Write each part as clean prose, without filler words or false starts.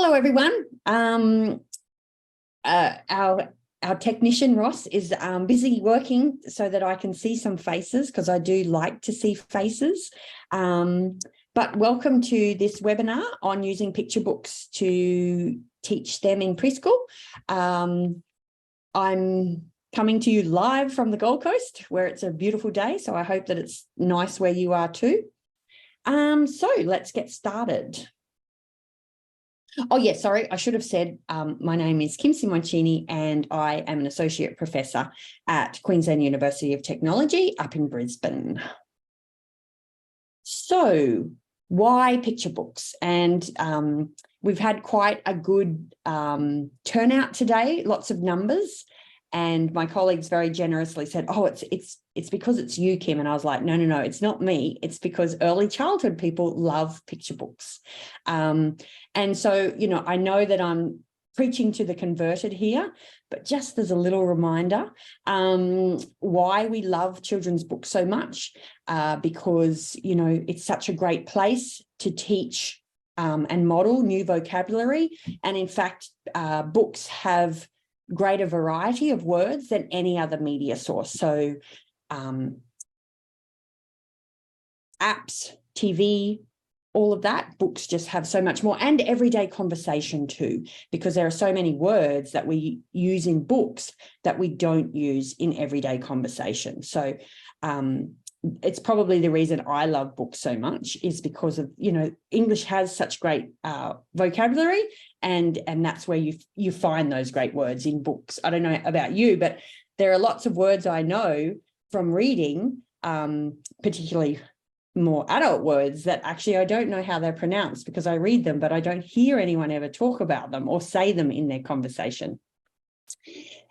Hello, everyone. Our technician, Ross, is busy working so that I can see some faces, because I do like to see faces. But welcome to this webinar on using picture books to teach STEM in preschool. I'm coming to you live from the Gold Coast, where it's a beautiful day, so I hope that it's nice where you are too. So let's get started. Oh, yes, sorry, I should have said my name is Kym Simoncini and I am an Associate Professor at Queensland University of Technology up in Brisbane. So why picture books? And we've had quite a good turnout today, lots of numbers. And my colleagues very generously said, oh, it's because it's you, Kym. And I was like, no, it's not me. It's because early childhood people love picture books. And so, I know that I'm preaching to the converted here, but just as a little reminder, why we love children's books so much, because, it's such a great place to teach and model new vocabulary. And in fact, books have greater variety of words than any other media source. So apps, TV, all of that, books just have so much more, and everyday conversation too, because there are so many words that we use in books that we don't use in everyday conversation. So it's probably the reason I love books so much, is because of, English has such great vocabulary, and that's where you find those great words in books. I don't know about you, but there are lots of words I know from reading, particularly more adult words, that actually I don't know how they're pronounced because I read them, but I don't hear anyone ever talk about them or say them in their conversation.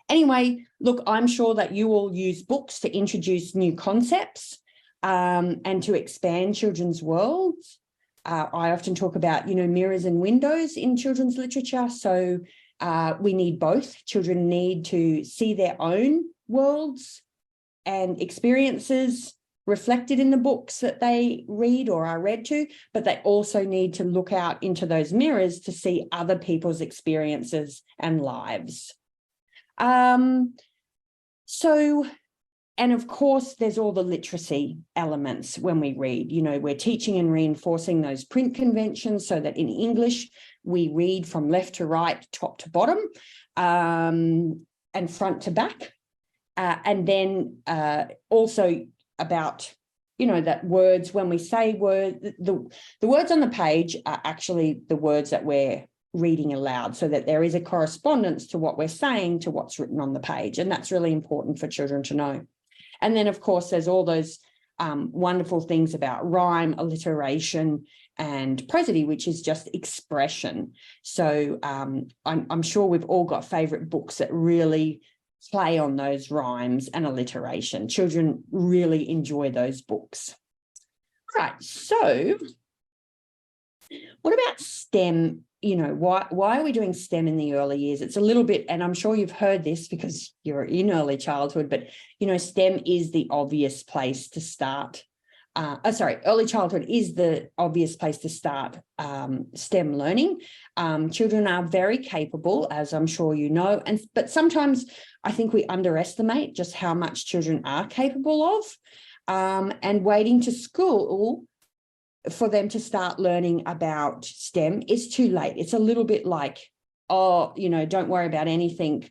Anyway, look, I'm sure that you all use books to introduce new concepts and to expand children's worlds. I often talk about, mirrors and windows in children's literature. So we need both. Children need to see their own worlds and experiences reflected in the books that they read or are read to, but they also need to look out into those mirrors to see other people's experiences and lives. And of course, there's all the literacy elements when we read. We're teaching and reinforcing those print conventions so that in English, we read from left to right, top to bottom, and front to back. And then also about, that words, when we say words, the words on the page are actually the words that we're reading aloud, so that there is a correspondence to what we're saying to what's written on the page. And that's really important for children to know. And then, of course, there's all those wonderful things about rhyme, alliteration, and prosody, which is just expression. So I'm sure we've all got favourite books that really play on those rhymes and alliteration. Children really enjoy those books. Right, so what about STEM? Why are we doing STEM in the early years? It's a little bit, and I'm sure you've heard this because you're in early childhood, but, STEM is the obvious place to start. Early childhood is the obvious place to start STEM learning. Children are very capable, as I'm sure you know, but sometimes I think we underestimate just how much children are capable of, and waiting to school for them to start learning about STEM is too late. It's a little bit like, don't worry about anything.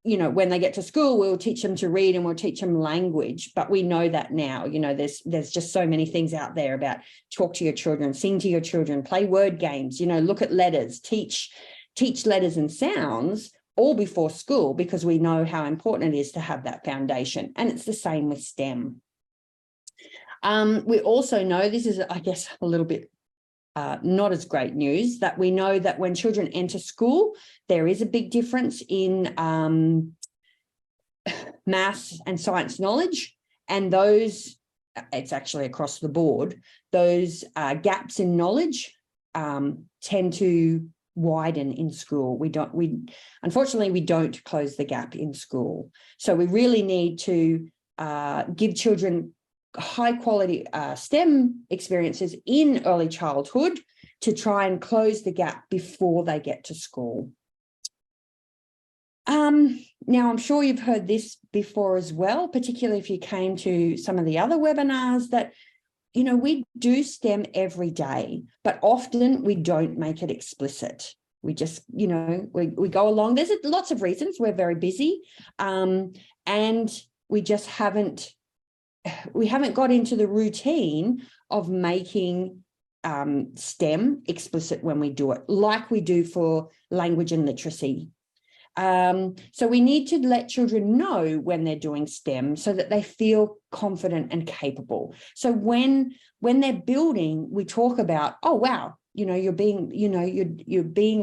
When they get to school, we'll teach them to read and we'll teach them language. But we know that now, there's just so many things out there about talk to your children, sing to your children, play word games, look at letters, teach letters and sounds all before school, because we know how important it is to have that foundation. And it's the same with STEM. We also know, this is, I guess, a little bit not as great news, that we know that when children enter school, there is a big difference in maths and science knowledge. And those, it's actually across the board, those gaps in knowledge tend to widen in school. Unfortunately, we don't close the gap in school. So we really need to give children high quality STEM experiences in early childhood to try and close the gap before they get to school. Now, I'm sure you've heard this before as well, particularly if you came to some of the other webinars, that, you know, we do STEM every day, but often we don't make it explicit. We just, you know, we go along. There's lots of reasons. We're very busy, and we just haven't got into the routine of making STEM explicit when we do it, like we do for language and literacy. So we need to let children know when they're doing STEM so that they feel confident and capable. So when they're building, we talk about, oh, wow, you know, you're being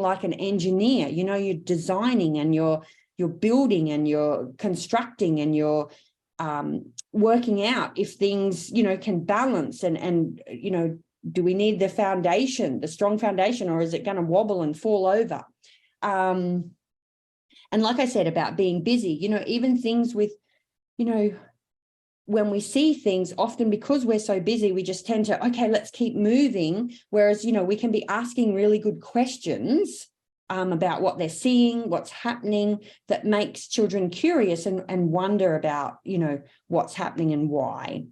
like an engineer, you know, you're designing and you're building and you're constructing and you're working out if things, you know, can balance and, you know, do we need the foundation, the strong foundation, or is it going to wobble and fall over? And like I said about being busy, you know, even things with, you know, when we see things, often because we're so busy, we just tend to, okay, let's keep moving. Whereas, you know, we can be asking really good questions about what they're seeing, what's happening, that makes children curious and wonder about, you know, what's happening and why.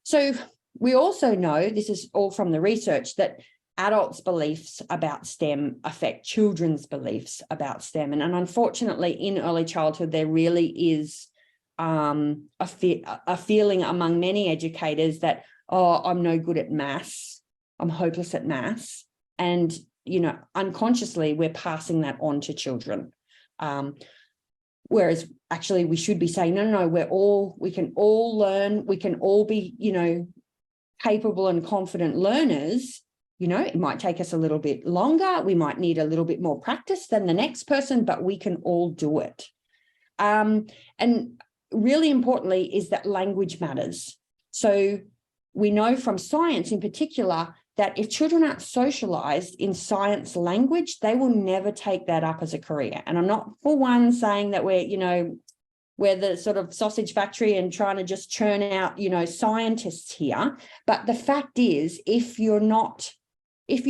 So we also know, this is all from the research, that adults' beliefs about STEM affect children's beliefs about STEM. And unfortunately, in early childhood, there really is a feeling among many educators that, oh, I'm no good at maths, I'm hopeless at maths. And, you know, unconsciously, we're passing that on to children. Whereas actually we should be saying, no, we can all learn, we can all be, you know, capable and confident learners. You know, it might take us a little bit longer. We might need a little bit more practice than the next person, but we can all do it. And really importantly is that language matters. So we know from science in particular that if children aren't socialized in science language, they will never take that up as a career. And I'm not for one saying that we're the sort of sausage factory and trying to just churn out, you know, scientists here. But the fact is, if you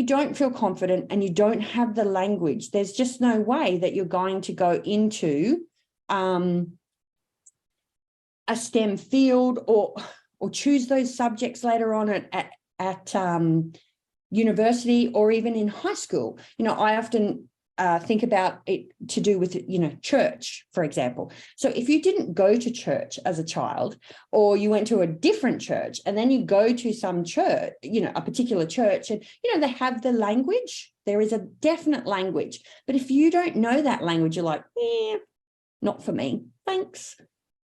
don't feel confident and you don't have the language, there's just no way that you're going to go into a STEM field or choose those subjects later on at university or even in high school. You know, I often think about it to do with, you know, church, for example. So if you didn't go to church as a child, or you went to a different church and then you go to some church, you know, a particular church, and, you know, they have the language, there is a definite language. But if you don't know that language, you're like, not for me, thanks,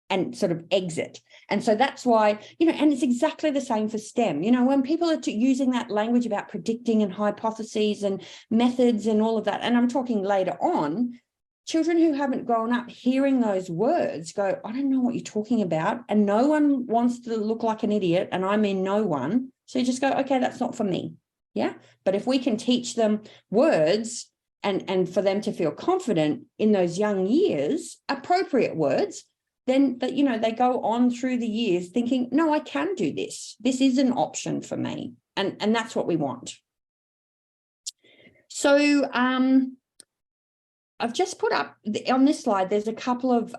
and sort of exit. And so that's why, you know, and it's exactly the same for STEM. You know, when people are using that language about predicting and hypotheses and methods and all of that, and I'm talking later on, children who haven't grown up hearing those words go, I don't know what you're talking about. And no one wants to look like an idiot. And I mean, no one. So you just go, okay, that's not for me. Yeah. But if we can teach them words and for them to feel confident in those young years, appropriate words, then, you know, they go on through the years thinking, no, I can do this. This is an option for me. And that's what we want. So I've just put up on this slide, there's a couple of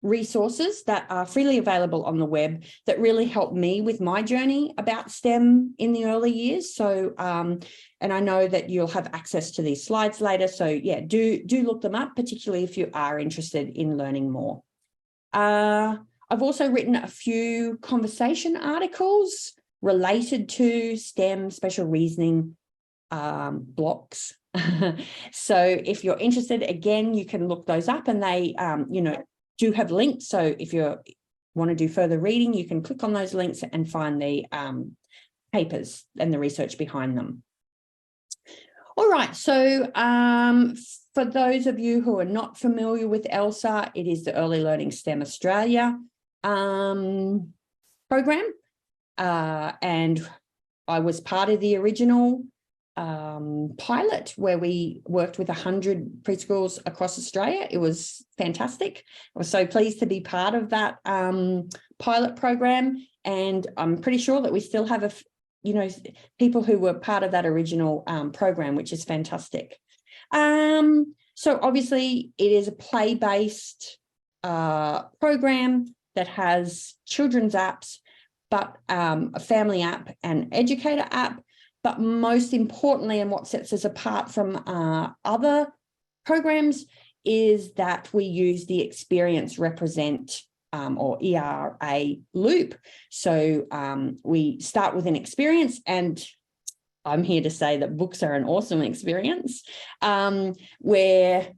resources that are freely available on the web that really helped me with my journey about STEM in the early years. So, and I know that you'll have access to these slides later. So yeah, do look them up, particularly if you are interested in learning more. I've also written a few conversation articles related to STEM, special reasoning blocks. So if you're interested, again, you can look those up, and they, you know, do have links. So if you want to do further reading, you can click on those links and find the papers and the research behind them. All right, so for those of you who are not familiar with ELSA, it is the Early Learning STEM Australia program. And I was part of the original pilot where we worked with 100 preschools across Australia. It was fantastic. I was so pleased to be part of that pilot program. And I'm pretty sure that we still have people who were part of that original program, which is fantastic. So obviously it is a play-based program that has children's apps, but a family app and educator app. But most importantly, and what sets us apart from other programs, is that we use the experience represent or ERA loop. So we start with an experience, and I'm here to say that books are an awesome experience, where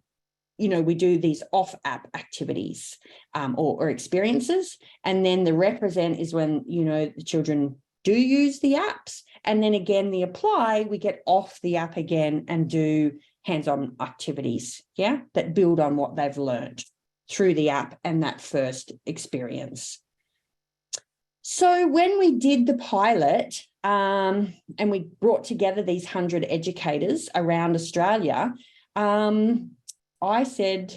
we do these off-app activities or experiences. And then the represent is when, the children do use the apps. And then again, the apply, we get off the app again and do hands-on activities, that build on what they've learned through the app and that first experience. So when we did the pilot and we brought together these 100 educators around Australia, I said,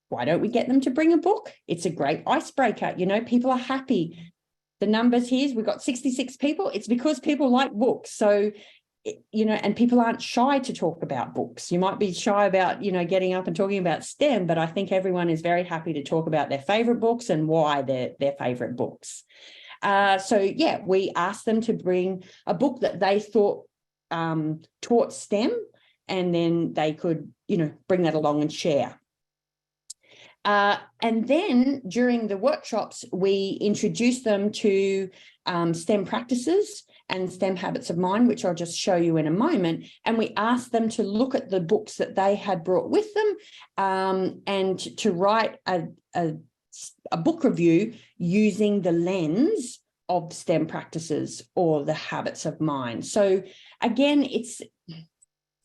why don't we get them to bring a book? It's a great icebreaker. People are happy. The numbers here, we've got 66 people. It's because people like books. So, and people aren't shy to talk about books. You might be shy about, getting up and talking about STEM, but I think everyone is very happy to talk about their favourite books and why they're their favourite books. We asked them to bring a book that they thought taught STEM, and then they could, bring that along and share. And then during the workshops, we introduced them to STEM practices and STEM habits of mind, which I'll just show you in a moment. And we asked them to look at the books that they had brought with them and to write a book review using the lens of STEM practices or the habits of mind. So again,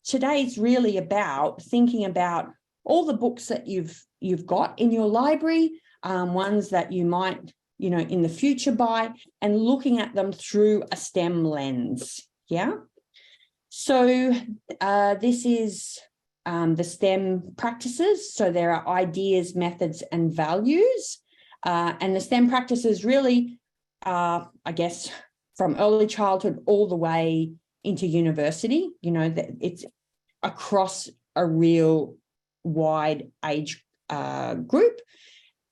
today's really about thinking about all the books that you've got in your library, ones that you might, in the future buy, and looking at them through a STEM lens. So this is the STEM practices. So there are ideas, methods, and values. And the STEM practices really are, I guess, from early childhood all the way into university. It's across a real wide age group.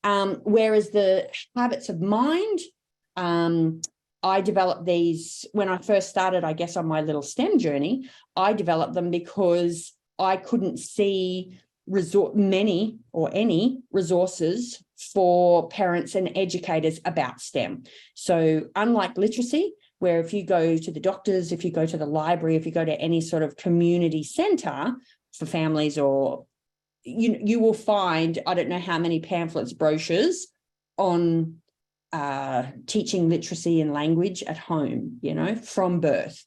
Whereas the habits of mind, I developed these when I first started, I guess, on my little STEM journey. I developed them because I couldn't see any resources for parents and educators about STEM. So unlike literacy, where if you go to the doctors, if you go to the library, if you go to any sort of community centre for families, or you will find, I don't know how many pamphlets, brochures on teaching literacy and language at home, from birth.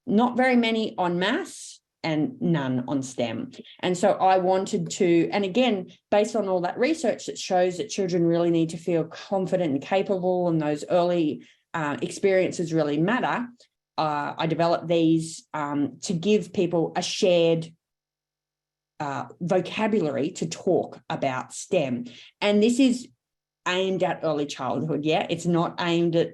Not very many en masse and none on STEM. And so I wanted to, and again, based on all that research that shows that children really need to feel confident and capable, and those early experiences really matter, I developed these to give people a shared vocabulary to talk about STEM. And this is aimed at early childhood. It's not aimed at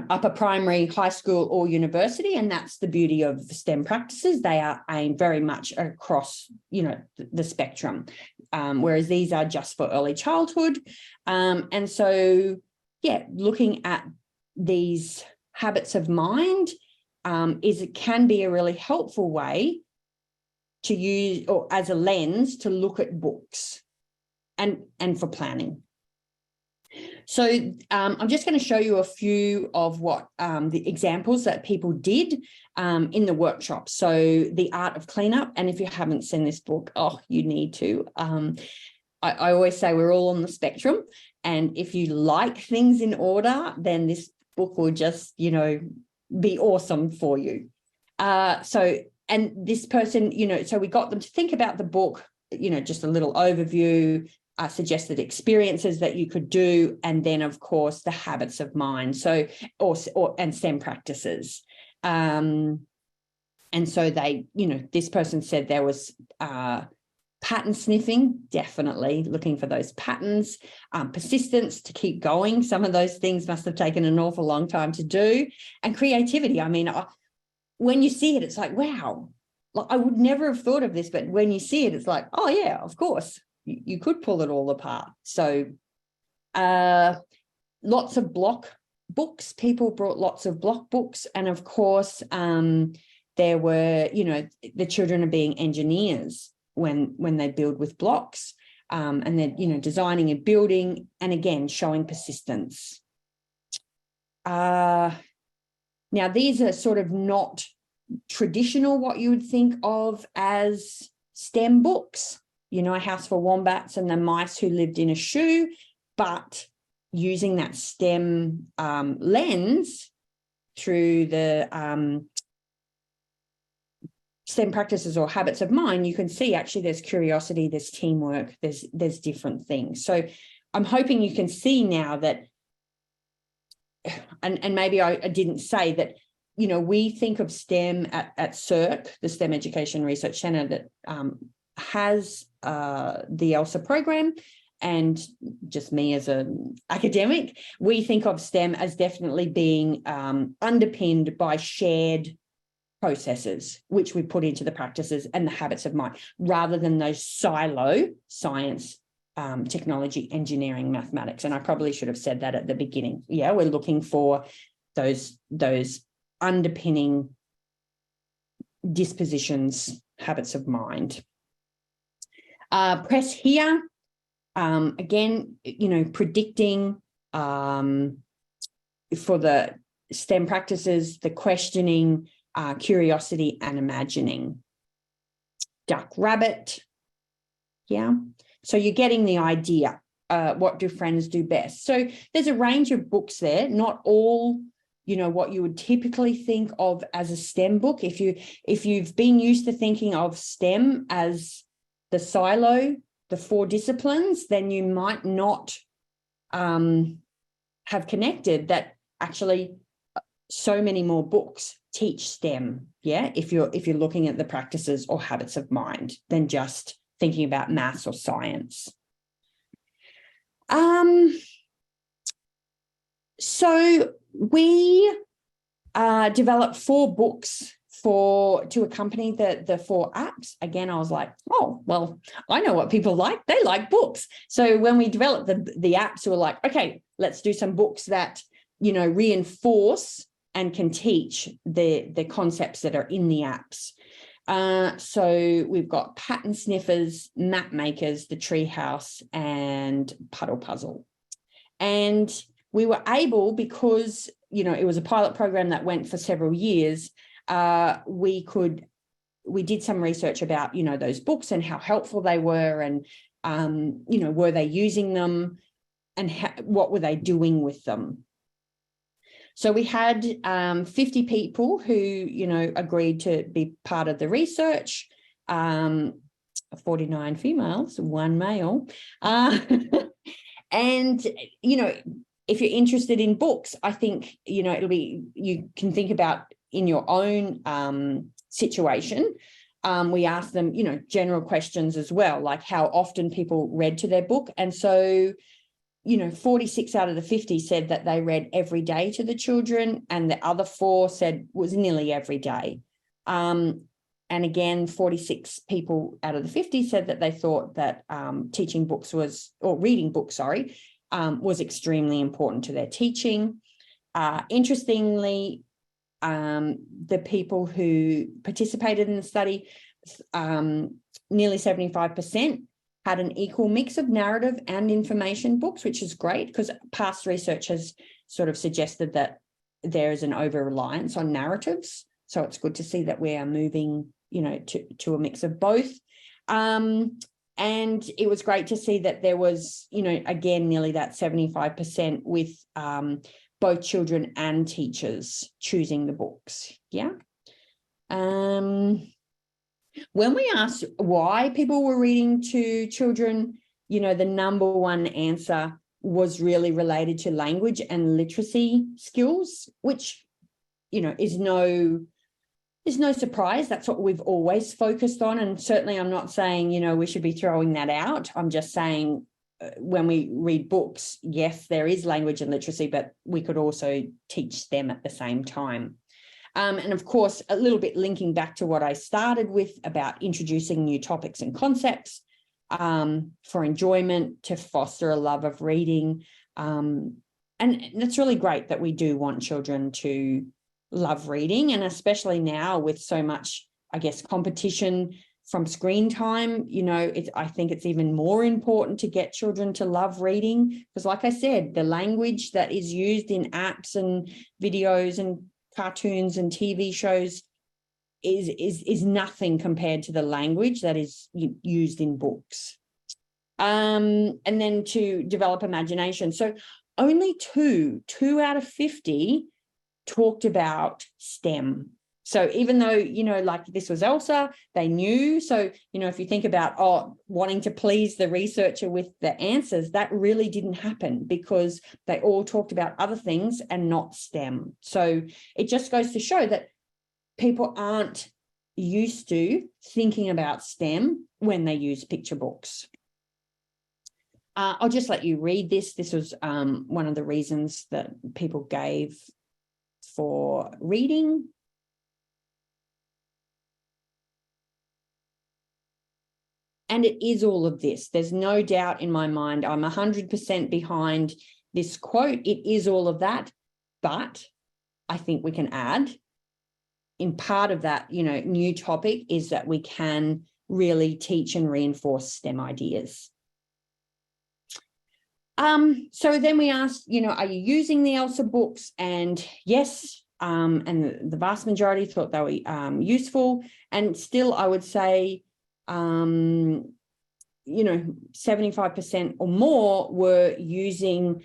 upper primary, high school, or university. And that's the beauty of STEM practices. They are aimed very much across the spectrum, whereas these are just for early childhood. And so looking at these habits of mind it can be a really helpful way to use, or as a lens to look at books and for planning. So I'm just going to show you a few of what the examples that people did in the workshop. So The Art of Cleanup, and if you haven't seen this book, you need to. I always say we're all on the spectrum, and if you like things in order, then this book will just, be awesome for you. And this person, so we got them to think about the book, just a little overview, suggested experiences that you could do, and then of course the habits of mind, so and STEM practices. And so they, this person said there was Pattern sniffing, definitely looking for those patterns. Persistence to keep going. Some of those things must have taken an awful long time to do. And creativity. I mean, when you see it, it's like, wow, like I would never have thought of this, but when you see it, it's like, oh yeah, of course, you could pull it all apart. So lots of block books. People brought lots of block books. And of course, there were, the children are being engineers when they build with blocks, and they're, designing and building, and again, showing persistence. Now, these are sort of not traditional, what you would think of as STEM books, A House for Wombats and the Mice Who Lived in a Shoe, but using that STEM lens through the STEM practices or habits of mind, you can see actually there's curiosity, there's teamwork, there's different things. So I'm hoping you can see now that, and maybe I didn't say that, we think of STEM at CERC, the STEM Education Research Centre that has the ELSA program, and just me as an academic, we think of STEM as definitely being underpinned by shared processes, which we put into the practices and the habits of mind, rather than those silo science, technology, engineering, mathematics. And I probably should have said that at the beginning. Yeah, we're looking for those underpinning dispositions, habits of mind. Press here, again, predicting for the STEM practices, the questioning, curiosity and imagining. Duck, rabbit. Yeah. So you're getting the idea. What do friends do best? So there's a range of books there, not all, what you would typically think of as a STEM book. If you've been used to thinking of STEM as the silo, the 4 disciplines, then you might not have connected that actually so many more books teach STEM, yeah, if you're looking at the practices or habits of mind than just thinking about maths or science. So we developed 4 books to accompany the 4 apps. Again, I was like, oh, well, I know what people like. They like books. So when we developed the apps, we were like, okay, let's do some books that, reinforce and can teach the concepts that are in the apps. So we've got Pattern Sniffers, Map Makers, The Treehouse, and Puddle Puzzle. And we were able, because, it was a pilot program that went for several years, we did some research about, those books and how helpful they were, and, were they using them, and what were they doing with them? So we had 50 people who, agreed to be part of the research, 49 females, 1 male. And, if you're interested in books, I think, you can think about in your own situation. We asked them, general questions as well, like how often people read to their book. And so 46 out of the 50 said that they read every day to the children, and the other 4 said was nearly every day. And again, 46 people out of the 50 said that they thought that reading books was extremely important to their teaching. Interestingly, the people who participated in the study, nearly 75%, had an equal mix of narrative and information books, which is great, because past research has sort of suggested that there is an over-reliance on narratives. So it's good to see that we are moving, to a mix of both. And it was great to see that there was, again, nearly that 75% with both children and teachers choosing the books. Yeah. When we asked why people were reading to children, the number 1 answer was really related to language and literacy skills, which, is no is no surprise. That's what we've always focused on. And certainly I'm not saying, you know, we should be throwing that out. I'm just saying when we read books, yes, there is language and literacy, but we could also teach them at the same time. And of course, a little bit linking back to what I started with about introducing new topics and concepts for enjoyment, to foster a love of reading. And it's really great that we do want children to love reading, and especially now with so much, I guess, competition from screen time, you know, I think it's even more important to get children to love reading, because like I said, the language that is used in apps and videos and cartoons and TV shows is nothing compared to the language that is used in books. And then to develop imagination. So only two out of 50 talked about STEM. So even though, you know, like this was ELSA, they knew. So, you know, if you think about, wanting to please the researcher with the answers, that really didn't happen because they all talked about other things and not STEM. So it just goes to show that people aren't used to thinking about STEM when they use picture books. I'll just let you read this. This was one of the reasons that people gave for reading. And it is all of this. There's no doubt in my mind. I'm 100% behind this quote. It is all of that. But I think we can add, in part of that, you know, new topic is that we can really teach and reinforce STEM ideas. So then we asked, you know, are you using the ELSA books? And yes, and the vast majority thought they were useful. And still, I would say, you know, 75% or more were using,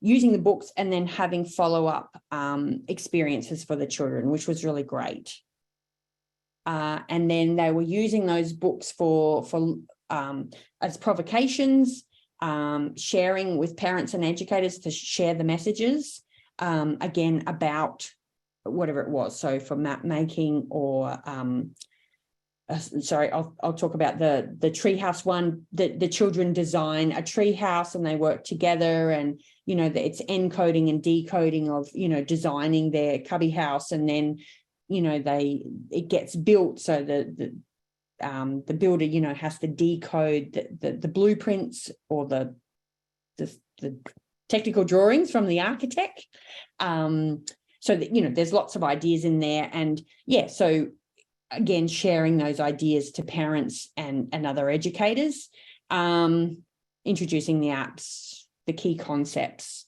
using the books and then having follow-up experiences for the children, which was really great. And then they were using those books for as provocations, sharing with parents and educators to share the messages, again, about whatever it was. So for map making or, I'll talk about the treehouse one. The children design a treehouse and they work together, and, you know, it's encoding and decoding of, you know, designing their cubby house, and then, you know, it gets built. So the builder, you know, has to decode the blueprints or the technical drawings from the architect. So that, you know, there's lots of ideas in there. And yeah, so again, sharing those ideas to parents and other educators, introducing the apps, the key concepts,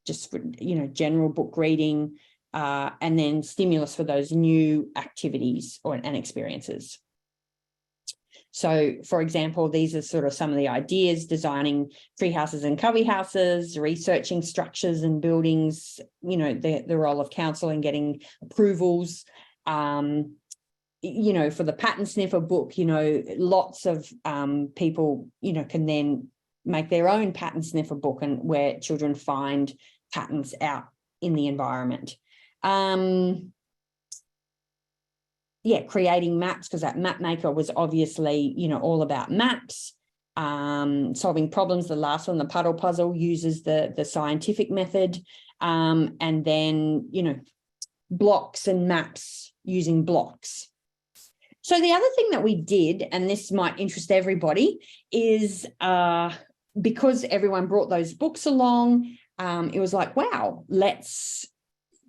just for, you know, general book reading, and then stimulus for those new activities and experiences. So, for example, these are sort of some of the ideas: designing tree houses and cubby houses, researching structures and buildings, you know, the role of council in getting approvals. You know, for the pattern sniffer book, you know, lots of people, you know, can then make their own pattern sniffer book, and where children find patterns out in the environment. Yeah, creating maps, because that map maker was obviously, you know, all about maps. Solving problems. The last one, the puddle puzzle, uses the scientific method. And then, you know, blocks and maps using blocks. So the other thing that we did, and this might interest everybody, is because everyone brought those books along, it was like, wow, let's,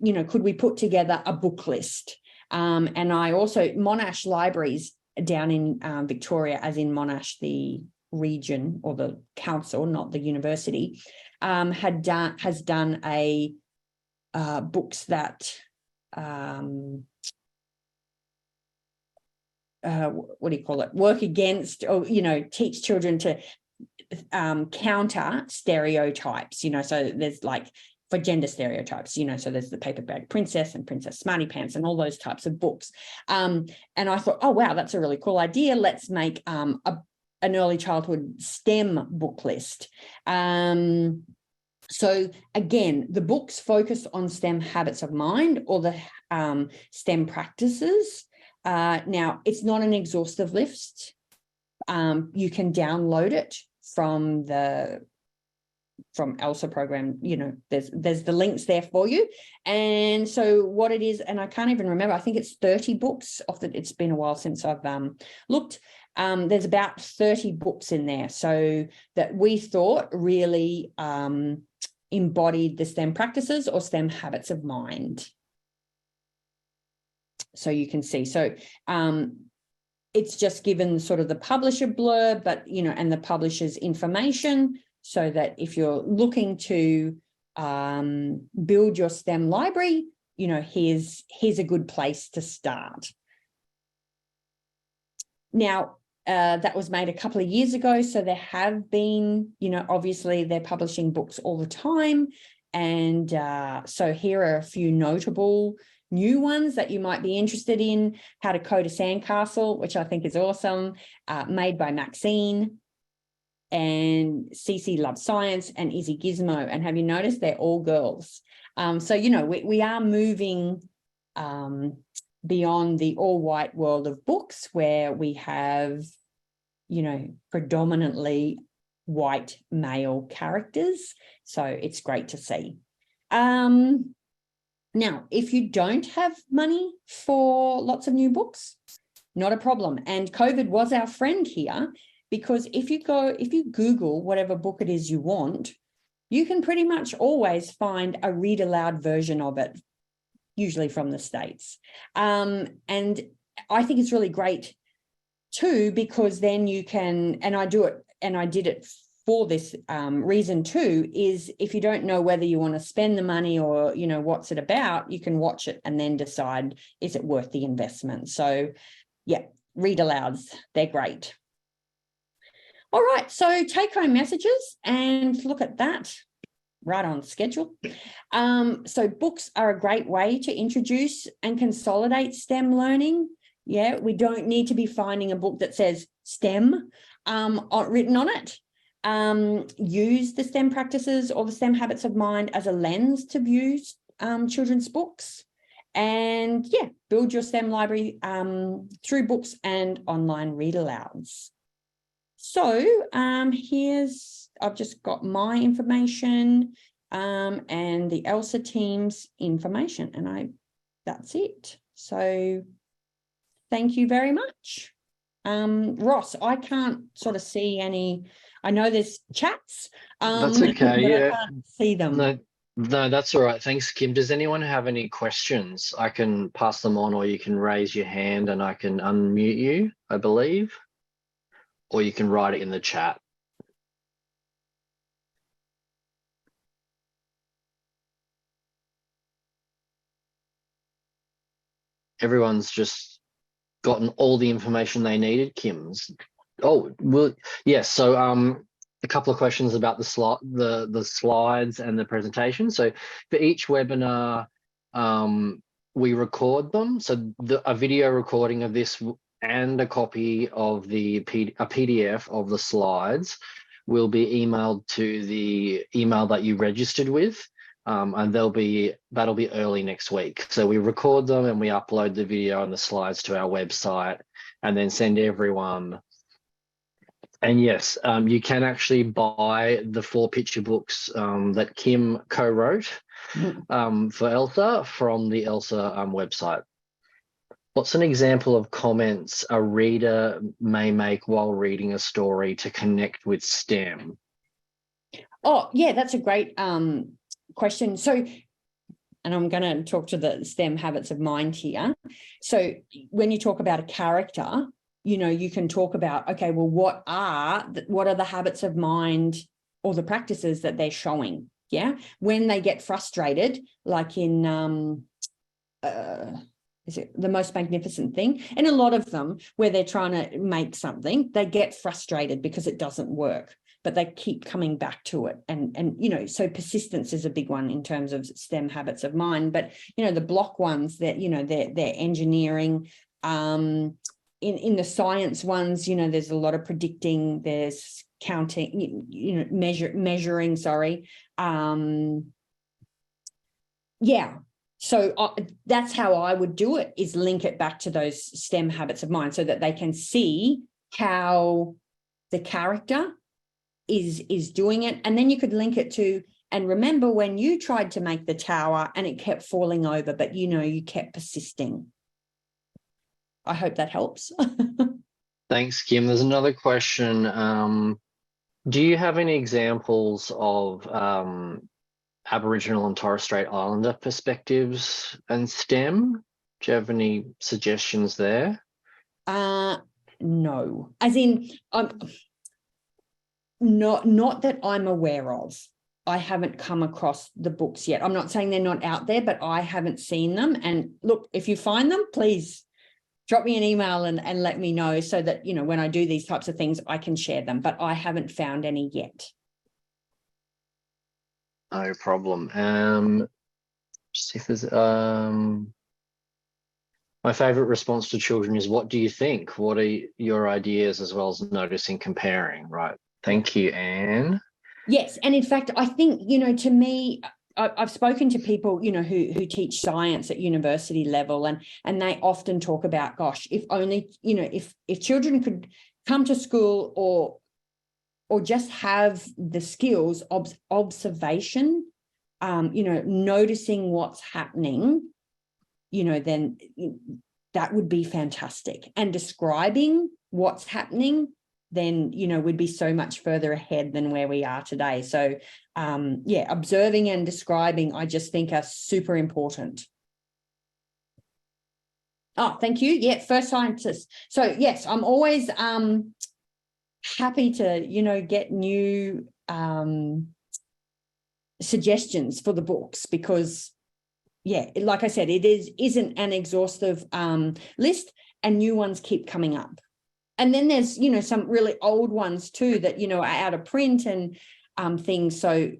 you know, could we put together a book list? And I also, Monash Libraries down in Victoria, as in Monash, the region or the council, not the university, has done a books that what do you call it? Work against, or, you know, teach children to counter stereotypes. You know, so there's like, for gender stereotypes, you know, so there's the Paper Bag Princess and Princess Smarty Pants and all those types of books. And I thought, oh, wow, that's a really cool idea. Let's make an early childhood STEM book list. And So again, the books focus on STEM habits of mind or the STEM practices. Now, it's not an exhaustive list. You can download it from ELSA program. You know, there's the links there for you. And so what it is, and I can't even remember, I think it's 30 books. It's been a while since I've looked. There's about 30 books in there. So that we thought really embodied the STEM practices or STEM habits of mind. So you can see. So it's just given sort of the publisher blurb, but, you know, and the publisher's information, so that if you're looking to build your STEM library, you know, here's a good place to start. Now, that was made a couple of years ago, so there have been, you know, obviously they're publishing books all the time. And so here are a few notable new ones that you might be interested in. How to Code a Sandcastle, which I think is awesome, made by Maxine. And Cece Loves Science and Izzy Gizmo. And have you noticed they're all girls? So, you know, we are moving beyond the all-white world of books, where we have, you know, predominantly white male characters. So it's great to see. Now, if you don't have money for lots of new books, not a problem. And COVID was our friend here, because if you Google whatever book it is you want, you can pretty much always find a read aloud version of it, usually from the States. And I think it's really great too, because then you can, and I did it for this reason too, is if you don't know whether you want to spend the money or, you know, what's it about, you can watch it and then decide, is it worth the investment? So yeah, read alouds, they're great. All right, so take-home messages, and look at that, right on schedule. So books are a great way to introduce and consolidate STEM learning. Yeah, we don't need to be finding a book that says STEM written on it. Use the STEM practices or the STEM habits of mind as a lens to view children's books. And yeah, build your STEM library through books and online read alouds. So I've just got my information and the ELSA team's information, and that's it. So thank you very much. Ross, I can't sort of see any, I know there's chats. That's okay, but yeah. I can't see them. No, that's all right. Thanks, Kim. Does anyone have any questions? I can pass them on, or you can raise your hand and I can unmute you, I believe. Or you can write it in the chat. Everyone's just gotten all the information they needed, Kim's. Oh, well, yes. So a couple of questions about the slides and the presentation. So for each webinar, we record them. So a video recording of this and a copy of a PDF of the slides will be emailed to the email that you registered with, and that'll be early next week. So we record them and we upload the video and the slides to our website, and then send everyone. And yes, you can actually buy the 4 picture books that Kim co-wrote for ELSA from the ELSA website. What's an example of comments a reader may make while reading a story to connect with STEM? Oh, yeah, that's a great question. So, and I'm going to talk to the STEM habits of mind here. So when you talk about a character, you know, you can talk about, okay, well, what are the habits of mind or the practices that they're showing? Yeah. When they get frustrated, like in, is it The Most Magnificent Thing? And a lot of them where they're trying to make something, they get frustrated because it doesn't work, but they keep coming back to it. And you know, so persistence is a big one in terms of STEM habits of mind. But, you know, the block ones that, you know, they're engineering, in the science ones, you know, there's a lot of predicting, there's counting, measuring, sorry. Yeah. So that's how I would do it, is link it back to those STEM habits of mind so that they can see how the character is doing it. And then you could link it to, and remember when you tried to make the tower and it kept falling over, but you kept persisting. I hope that helps. Thanks, Kym. There's another question. Do you have any examples of Aboriginal and Torres Strait Islander perspectives and STEM? Do you have any suggestions there? No, as in, not that I'm aware of. I haven't come across the books yet. I'm not saying they're not out there, but I haven't seen them. And look, if you find them, please drop me an email and let me know so that, when I do these types of things, I can share them, but I haven't found any yet. No problem. Just see if there's my favorite response to children is, what do you think? What are your ideas, as well as noticing, comparing, right? Thank you, Anne. Yes. And in fact, I think, to me, I've spoken to people, who teach science at university level, and they often talk about, gosh, if only, if children could come to school or just have the skills of observation, noticing what's happening, then that would be fantastic. And describing what's happening, then, we'd be so much further ahead than where we are today. So, observing and describing, I just think are super important. Oh, thank you. Yeah, first scientist. So, yes, I'm always happy to, get new suggestions for the books, because, like I said, it isn't an exhaustive list, and new ones keep coming up. And then there's, some really old ones too that, are out of print and things. So,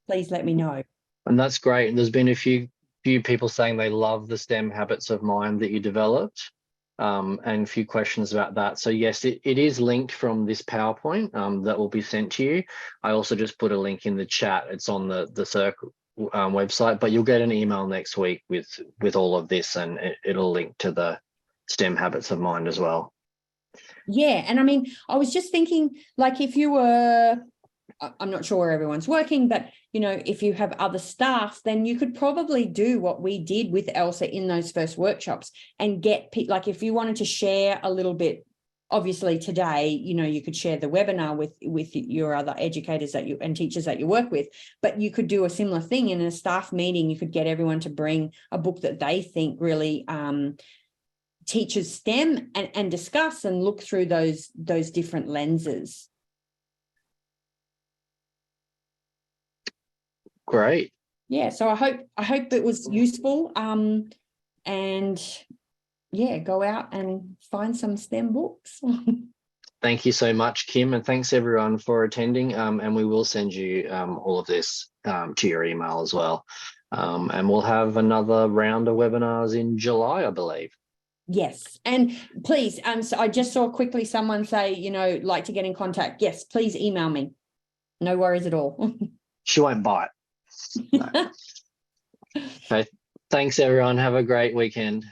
please let me know. And that's great. And there's been a few people saying they love the STEM habits of mind that you developed, and a few questions about that. So, yes, it is linked from this PowerPoint that will be sent to you. I also just put a link in the chat. It's on the Circle website, but you'll get an email next week with all of this, and it'll link to the STEM habits of mind as well. Yeah. And I mean, I was just thinking, like, if you were, I'm not sure where everyone's working, but, if you have other staff, then you could probably do what we did with ELSA in those first workshops and get, like, if you wanted to share a little bit, obviously today, you could share the webinar with your other educators and teachers that you work with, but you could do a similar thing in a staff meeting. You could get everyone to bring a book that they think really teaches STEM and discuss and look through those different lenses. Great. Yeah, so I hope it was useful, and go out and find some STEM books. Thank you so much, Kym, and thanks everyone for attending, and we will send you all of this to your email as well, and we'll have another round of webinars in July, I believe. Yes, and please, so I just saw quickly someone say, like to get in contact. Yes, please email me. No worries at all. She won't bite. No. Okay, thanks everyone. Have a great weekend.